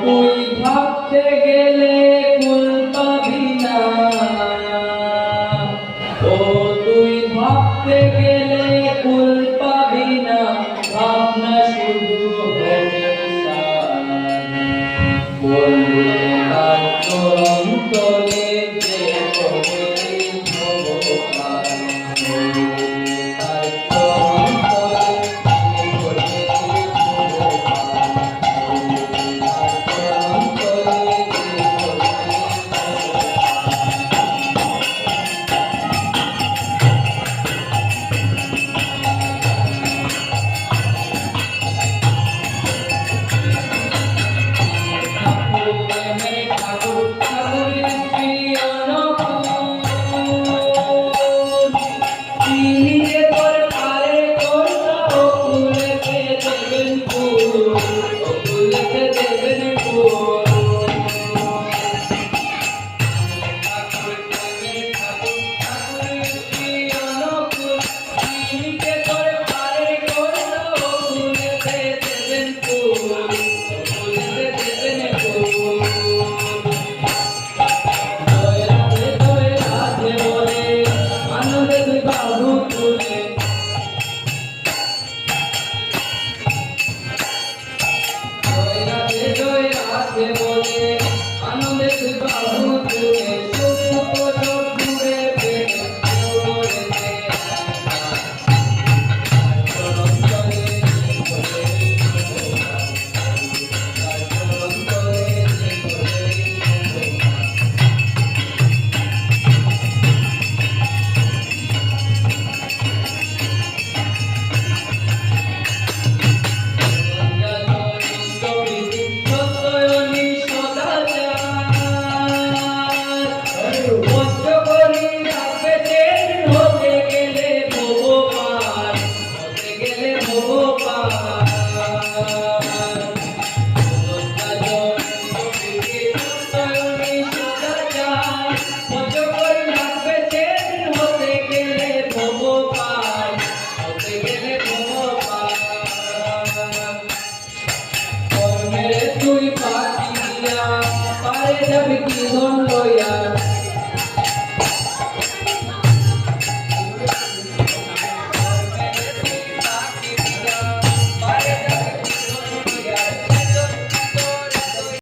তুই ভাবতে গেলে কুল পাবি না, ও তুই ভাবতে গেলে কুল পাবি না, ভাবনা শুধু বললে তার অন্তরে যে কবে ভগবান, আনন্দে তুই বাবু তুলে তুই পাখি দিয়া পারে যাবে কি